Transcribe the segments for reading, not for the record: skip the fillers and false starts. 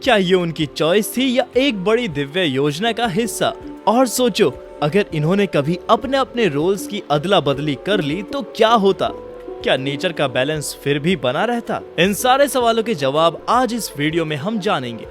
क्या ये उनकी चॉइस थी या एक बड़ी दिव्य योजना का हिस्सा? और सोचो, अगर इन्होंने कभी अपने अपने रोल्स की अदला बदली कर ली तो क्या होता? क्या नेचर का बैलेंस फिर भी बना रहता? इन सारे सवालों के जवाब आज इस वीडियो में हम जानेंगे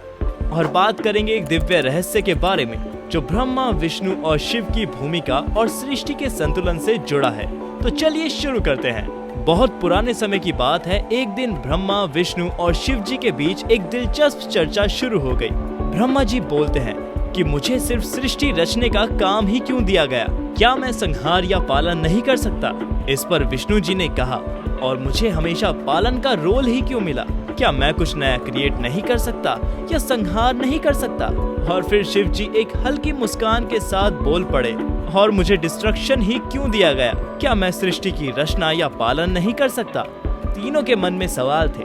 और बात करेंगे एक दिव्य रहस्य के बारे में जो ब्रह्मा, विष्णु और शिव की भूमिका और सृष्टि के संतुलन से जुड़ा है। तो चलिए शुरू करते हैं। बहुत पुराने समय की बात है। एक दिन ब्रह्मा, विष्णु और शिव जी के बीच एक दिलचस्प चर्चा शुरू हो गई। ब्रह्मा जी बोलते हैं कि मुझे सिर्फ सृष्टि रचने का काम ही क्यों दिया गया? क्या मैं संहार या पालन नहीं कर सकता? इस पर विष्णु जी ने कहा, और मुझे हमेशा पालन का रोल ही क्यों मिला? क्या मैं कुछ नया क्रिएट नहीं कर सकता या संहार नहीं कर सकता? और फिर शिव जी एक हल्की मुस्कान के साथ बोल पड़े, और मुझे डिस्ट्रक्शन ही क्यों दिया गया? क्या मैं सृष्टि की रचना या पालन नहीं कर सकता? तीनों के मन में सवाल थे,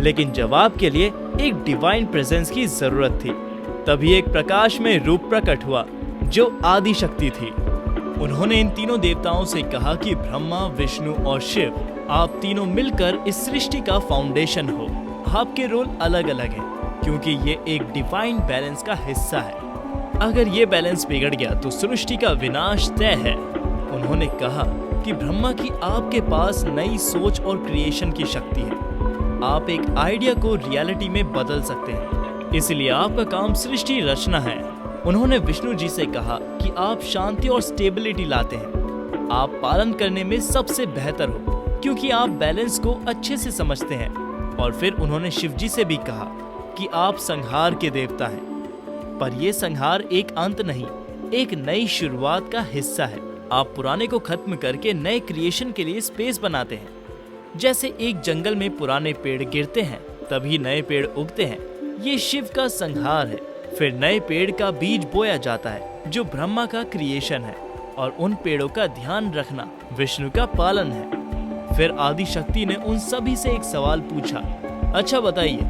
लेकिन जवाब के लिए एक डिवाइन प्रेजेंस की जरूरत थी। तभी एक प्रकाश में रूप प्रकट हुआ जो आदि शक्ति थी। उन्होंने इन तीनों देवताओं से कहा कि ब्रह्मा, विष्णु और शिव, आप तीनों मिलकर इस सृष्टि का फाउंडेशन हो। आपके रोल अलग अलग हैं, क्योंकि ये एक डिवाइन बैलेंस का हिस्सा है। अगर ये बैलेंस बिगड़ गया तो सृष्टि का विनाश तय है। उन्होंने कहा कि ब्रह्मा की आपके पास नई सोच और क्रिएशन की शक्ति है। आप एक आइडिया को रियलिटी में बदल सकते हैं, इसलिए आपका काम सृष्टि रचना है। उन्होंने विष्णु जी से कहा कि आप शांति और स्टेबिलिटी लाते हैं। आप पालन करने में सबसे बेहतर हो, क्योंकि आप बैलेंस को अच्छे से समझते हैं। और फिर उन्होंने शिव जी से भी कहा कि आप संहार के देवता हैं, पर यह संहार एक अंत नहीं, एक नई शुरुआत का हिस्सा है। आप पुराने को खत्म करके नए क्रिएशन के लिए स्पेस बनाते हैं। जैसे एक जंगल में पुराने पेड़ गिरते हैं तभी नए पेड़ उगते हैं, ये शिव का संहार है। फिर नए पेड़ का बीज बोया जाता है जो ब्रह्मा का क्रिएशन है, और उन पेड़ों का ध्यान रखना विष्णु का पालन है। फिर आदि शक्ति ने उन सभी से एक सवाल पूछा, अच्छा बताइए,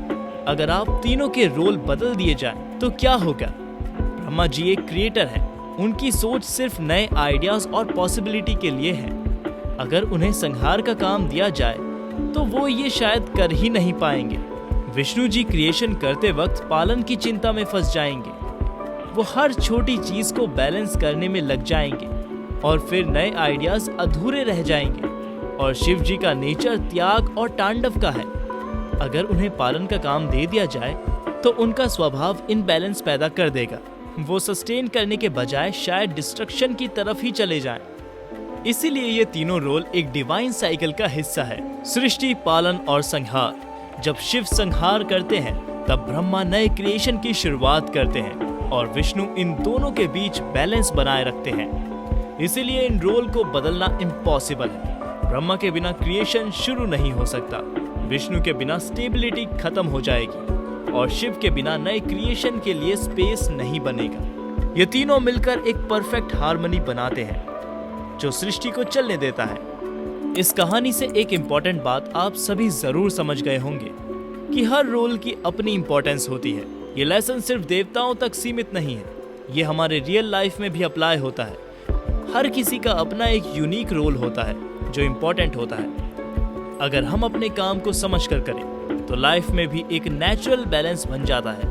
अगर आप तीनों के रोल बदल दिए जाएं तो क्या होगा? ब्रह्मा जी एक क्रिएटर हैं, उनकी सोच सिर्फ नए आइडियाज और पॉसिबिलिटी के लिए है। अगर उन्हें संहार का काम दिया जाए तो वो ये शायद कर ही नहीं पाएंगे। विष्णु जी क्रिएशन करते वक्त पालन की चिंता में फंस जाएंगे। वो हर छोटी चीज को बैलेंस करने में लग जाएंगे, और फिर नए आइडियाज अधूरे रह जाएंगे। और शिव जी का नेचर त्याग और तांडव का है। अगर उन्हें पालन का काम दे दिया जाए तो उनका स्वभाव इनबैलेंस पैदा कर देगा। वो सस्टेन करने के बजाय शायद डिस्ट्रक्शन की तरफ ही चले जाएं। इसीलिए ये तीनों रोल एक डिवाइन साइकिल का हिस्सा है, सृष्टि, पालन और संहार। जब शिव संहार करते हैं तब ब्रह्मा नए क्रिएशन की शुरुआत करते हैं, और विष्णु इन दोनों के बीच बैलेंस बनाए रखते हैं। इसीलिए इन रोल को बदलना इम्पॉसिबल है। ब्रह्मा के बिना क्रिएशन शुरू नहीं हो सकता, विष्णु के बिना स्टेबिलिटी खत्म हो जाएगी, और शिव के बिना नए क्रिएशन के लिए स्पेस नहीं बनेगा। ये तीनों मिलकर एक परफेक्ट हार्मनी बनाते हैं जो सृष्टि को चलने देता है। इस कहानी से एक इम्पॉर्टेंट बात आप सभी जरूर समझ गए होंगे कि हर रोल की अपनी इम्पोर्टेंस होती है। ये लेसन सिर्फ देवताओं तक सीमित नहीं है, ये हमारे रियल लाइफ में भी अप्लाई होता है। हर किसी का अपना एक यूनिक रोल होता है जो इम्पोर्टेंट होता है। अगर हम अपने काम को समझकर करें तो लाइफ में भी एक नेचुरल बैलेंस बन जाता है।